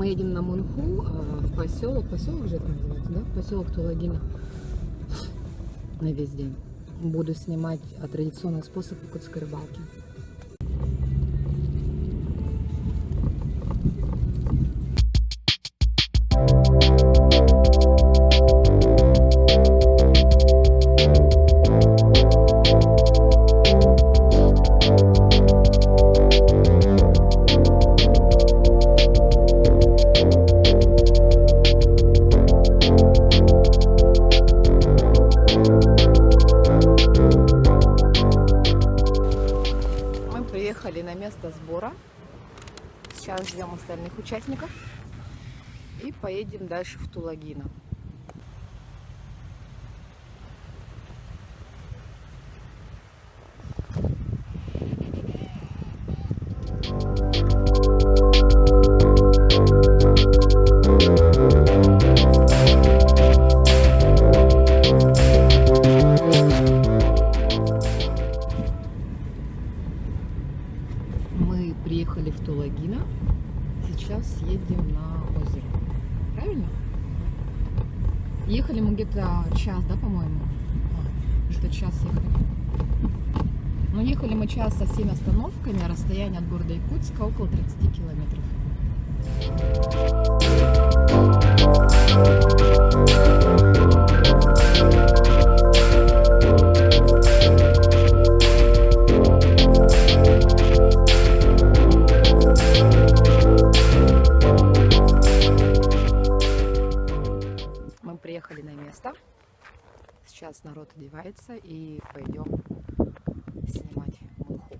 Мы едем на Мунху, в поселок же это называется, да? Поселок Тулагина на весь день. Буду снимать традиционный способ якутской рыбалки. Приехали на место сбора. Сейчас ждем остальных участников и поедем дальше в Тулагино. Мы приехали в Тулагино, сейчас едем на озеро. Правильно? Ехали мы где-то час, да, по-моему? Где-то час ехали. Но ехали мы час со всеми остановками, а расстояние от города Якутска около 30 километров. Приехали на место. Сейчас народ одевается и пойдем снимать муху.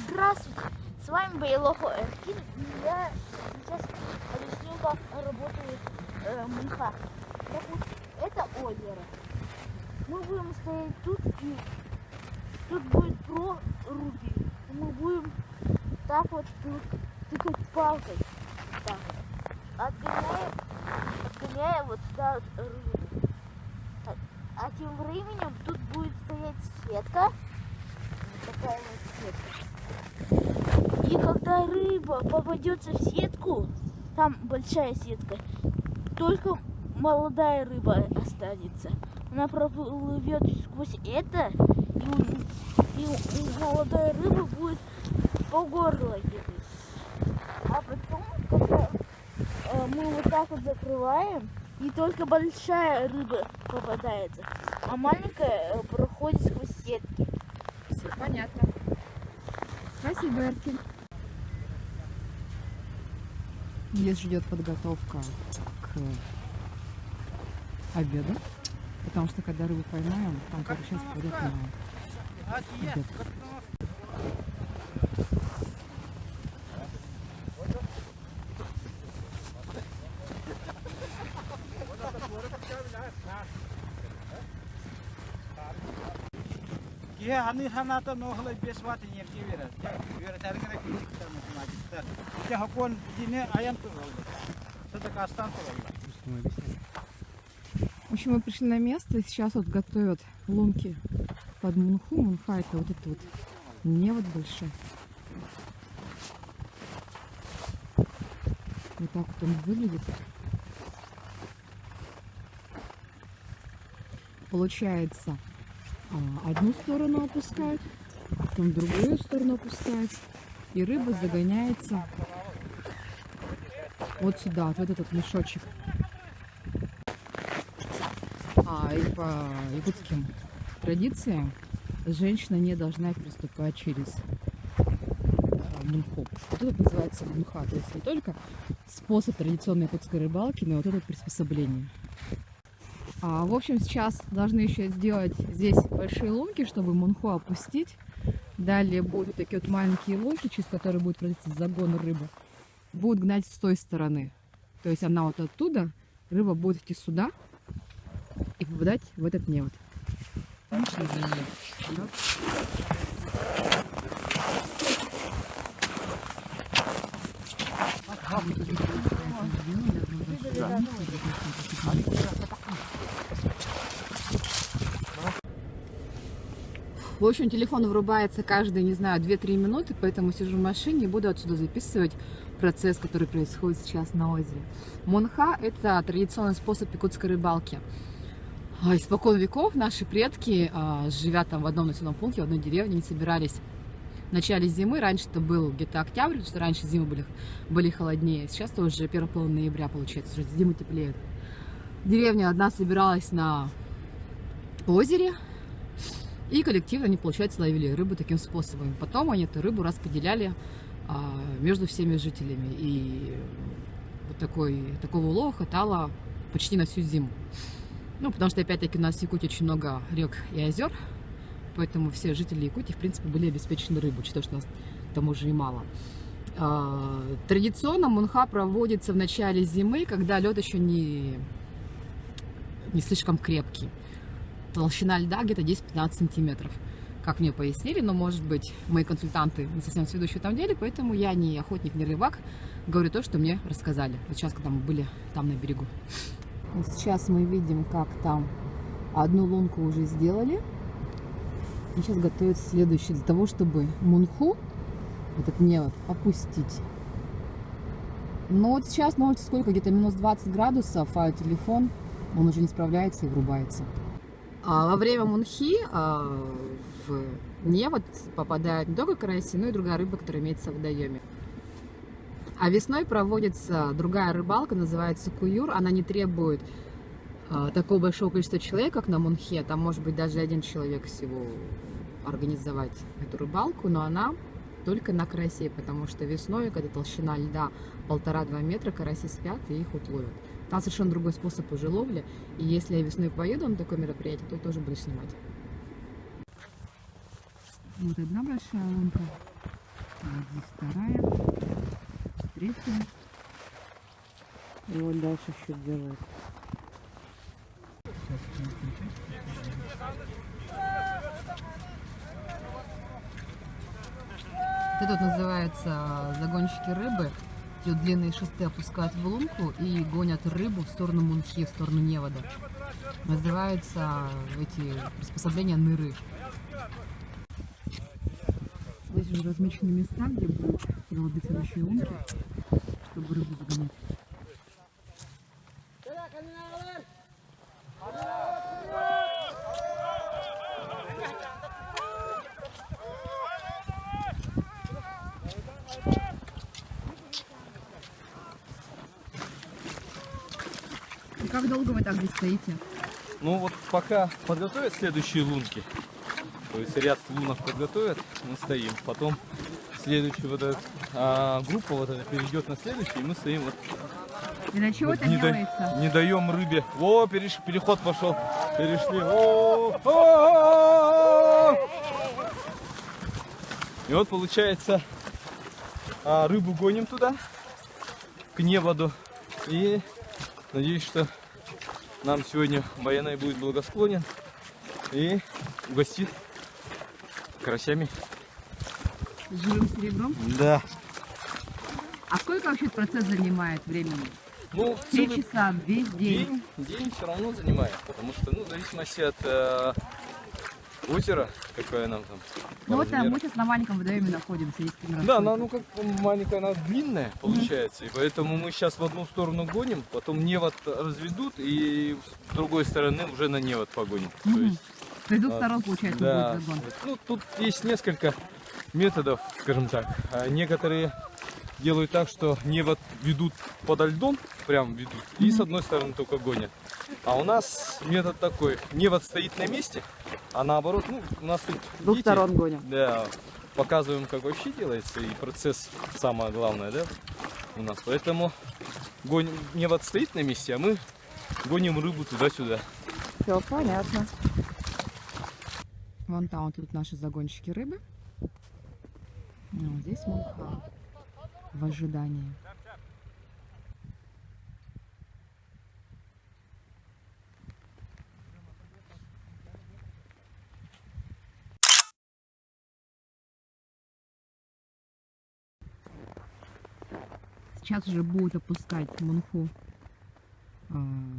Здравствуйте, с вами Байлохо Эркин. Я сейчас объясню, как работает муха. Это озеро. Мы будем стоять тут, и тут будет проруби. Мы будем так вот тыкать палкой. Так. Отгоняя вот сюда вот рыбу. А тем временем тут будет стоять сетка. Вот такая вот сетка. И когда рыба попадется в сетку, там большая сетка, только молодая рыба останется. Она проплывет сквозь это, и молодая рыба будет по горло ехать. А потом, когда мы вот так вот закрываем, и только большая рыба попадается, а маленькая проходит сквозь сетки. Все понятно. Спасибо, Эркин. Здесь ждет подготовка к обеду. Потому что когда рыбу поймаем, там как сейчас пойдет на обед. В общем, мы пришли на место, и сейчас вот готовят лунки под мунху. Мунха — это вот этот вот невод большой. Вот так вот он выглядит. Получается, одну сторону опускают, потом другую сторону опускают, и рыба загоняется вот сюда, вот в этот вот мешочек. И по якутским традициям женщина не должна переступать через мунху. Вот это называется мунха. То есть не только способ традиционной якутской рыбалки, но вот это приспособление. В общем, сейчас должны еще сделать здесь большие лунки, чтобы мунху опустить. Далее будут такие вот маленькие лунки, через которые будет проводиться загон рыбы. Будут гнать с той стороны. То есть она вот оттуда, рыба будет идти сюда и попадать в этот невод. В общем, телефон вырубается каждые, не знаю, 2-3 минуты, поэтому сижу в машине и буду отсюда записывать процесс, который происходит сейчас на озере. Монха – это традиционный способ якутской рыбалки. Испокон веков наши предки, живя там в одном населенном пункте, в одной деревне, не собирались в начале зимы. Раньше это был где-то октябрь, потому что раньше зимы были холоднее. Сейчас это уже первая половина ноября получается, уже зимы теплеет. Деревня одна собиралась на озере, и коллективно они, получается, ловили рыбу таким способом. Потом они эту рыбу распределяли между всеми жителями. И вот такого улова хватало почти на всю зиму. Ну, потому что, опять-таки, у нас в Якутии очень много рек и озер, поэтому все жители Якутии, в принципе, были обеспечены рыбой, учитывая, что у нас к тому же и мало. Традиционно мунха проводится в начале зимы, когда лед еще не слишком крепкий. Толщина льда где-то 10-15 сантиметров, как мне пояснили, но, может быть, мои консультанты не совсем сведущие в этом деле, поэтому я не охотник, не рыбак, говорю то, что мне рассказали. Вот сейчас, когда мы были там на берегу. Сейчас мы видим, как там одну лунку уже сделали. И сейчас готовят следующую, для того, чтобы мунху, этот невод, опустить. Но вот сейчас на улице сколько? Где-то минус 20 градусов, а телефон, он уже не справляется и врубается. Во время мунхи в невод попадает не только караси, но и другая рыба, которая имеется в водоеме. А весной проводится другая рыбалка, называется куюр. Она не требует такого большого количества человек, как на мунхе. Там может быть даже один человек всего организовать эту рыбалку, но она только на карасей, потому что весной, когда толщина льда 1,5-2 метра, караси спят и их отловят. Там совершенно другой способ уже ловли, и если я весной поеду на такое мероприятие, то тоже буду снимать. Вот одна большая лунка, вот здесь вторая, третья, и вот дальше еще делают. Вот это вот называется загонщики рыбы. Эти вот длинные шесты опускают в лунку и гонят рыбу в сторону мунхи, в сторону невода. Называются эти приспособления ныры. Здесь уже размечены места, где будут быть следующие лунки, чтобы рыбу загонять. Как долго вы так здесь стоите? Ну вот пока подготовят следующие лунки, то есть ряд лунок подготовят, мы стоим. Потом следующая вот эта группа вот эта перейдет на следующий, и мы стоим вот. И для чего вот это делается? Не даем рыбе. О, переход пошел. Перешли. И вот получается, рыбу гоним туда, к неводу. И надеюсь, что нам сегодня Баянай будет благосклонен и угостит карасями. С живым серебром? Да. А сколько вообще этот процесс занимает времени? Ну, 3 часа, весь день? День все равно занимает, потому что, ну, в зависимости от озера, какое нам там. Ну вот мы сейчас на маленьком водоеме находимся. Есть Да, она, ну как маленькая, она длинная получается, и поэтому мы сейчас в одну сторону гоним, потом невод разведут, и с другой стороны уже на невод погоним. То есть, с двух сторон, получается, да, будет загон. ну тут есть несколько методов, скажем так. Некоторые делают так, что невод ведут подо льдом, прям ведут, и с одной стороны только гонят. А у нас метод такой: невод стоит на месте, а наоборот, ну, у нас тут С двух сторон гоним. Да, показываем, как вообще делается, и процесс самое главное, да, у нас. Поэтому невод стоит на месте, а мы гоним рыбу туда-сюда. Все понятно. Вон там вот тут наши загонщики рыбы. Ну, здесь мунха в ожидании. Сейчас уже будут опускать мунху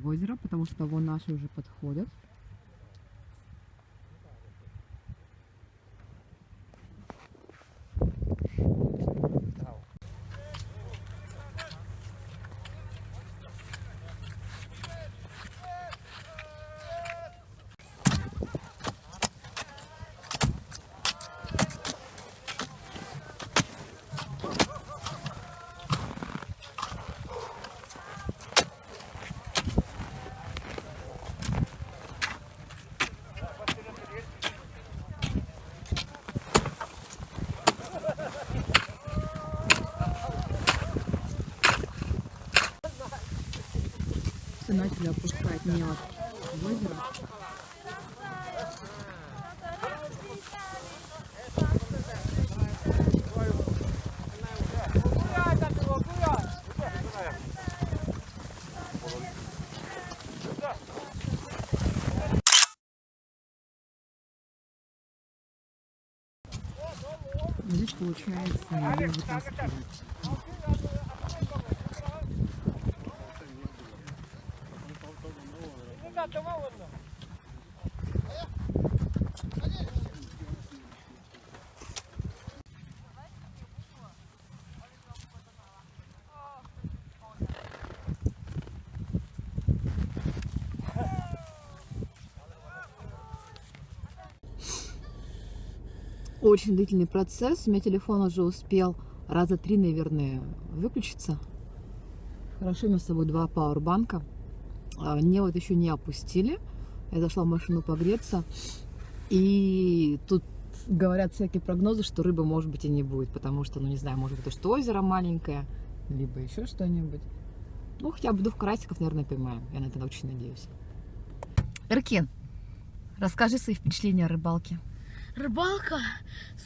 в озеро, потому что вон наши уже подходят. Все начали опускать мелочь в озеро. Здесь получается ее вытаскивать. Очень длительный процесс. У меня телефон уже успел раза 3, наверное, выключиться. Хорошо, у меня с собой 2 пауэрбанка. Мне вот еще не опустили. Я зашла в машину погреться. И тут говорят всякие прогнозы, что рыбы, может быть, и не будет. Потому что, ну не знаю, может быть, то, что озеро маленькое, либо еще что-нибудь. Ну, хотя бы 2 карасиков, наверное, поймаем. Я на это очень надеюсь. Эркин, расскажи свои впечатления о рыбалке. Рыбалка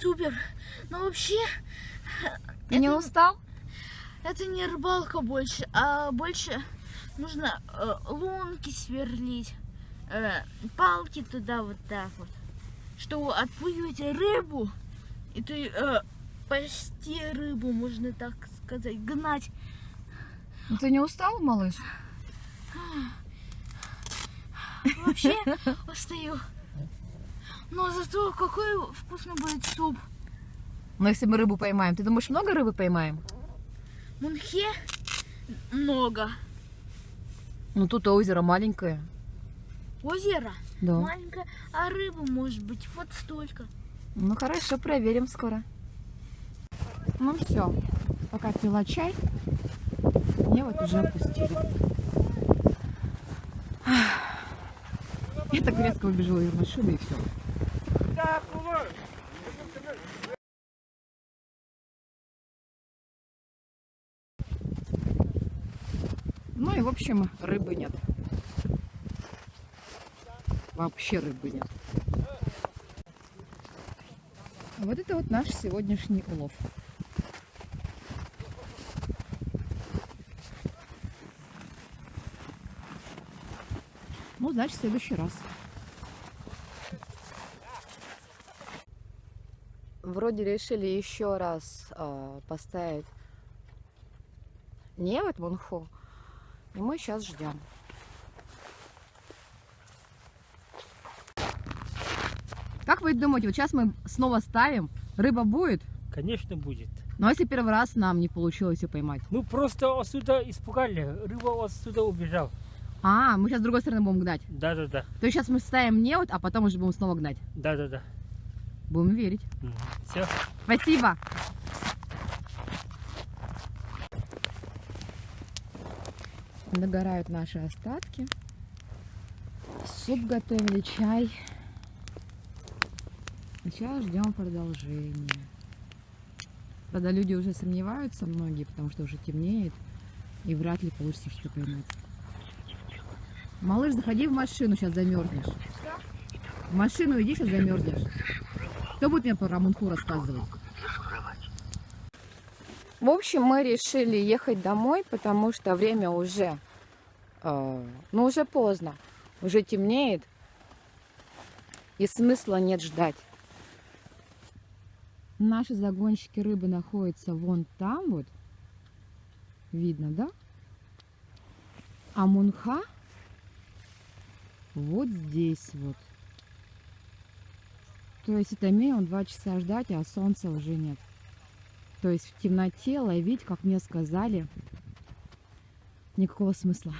супер. Но вообще Ты не устал? это не рыбалка больше, а больше нужно лунки сверлить, палки туда вот так вот, чтобы отпугивать рыбу, и ты пасти рыбу, можно так сказать, гнать. Ты не устал, малыш? Вообще устаю. Но зато какой вкусный будет суп. Но если мы рыбу поймаем, ты думаешь, много рыбы поймаем? Мунхе много. Ну тут озеро маленькое. Озеро Да. маленькое, а рыбы может быть вот столько. Ну хорошо, проверим скоро. Ну все, пока пила чай, мне вот уже опустили. Я так резко выбежала из машины и все. Ну и в общем рыбы нет. Вообще рыбы нет. А вот это вот наш сегодняшний улов. Ну, значит, в следующий раз. Вроде решили еще раз поставить невод Мунху. И мы сейчас ждем. Как вы думаете, вот сейчас мы снова ставим, рыба будет? Конечно, будет. Но если первый раз нам не получилось ее поймать? Мы просто отсюда испугали. Рыба отсюда убежал. А, мы сейчас с другой стороны будем гнать. Да-да-да. То есть сейчас мы ставим невод, а потом уже будем снова гнать. Да-да-да. Будем верить. Все. Спасибо. Догорают наши остатки. Суп готовили, чай. Сейчас ждем продолжения. Правда, люди уже сомневаются, многие, потому что уже темнеет. И вряд ли получится что-то поймать. Малыш, заходи в машину, сейчас замерзнешь. В машину иди, сейчас замерзнешь. Кто будет мне про Мунху рассказывать? В общем, мы решили ехать домой, потому что время уже, уже поздно. Уже темнеет. И смысла нет ждать. Наши загонщики рыбы находятся вон там вот. Видно, да? А Мунха вот здесь вот. То есть это минимум 2 часа ждать, а солнца уже нет. То есть в темноте ловить, как мне сказали, никакого смысла.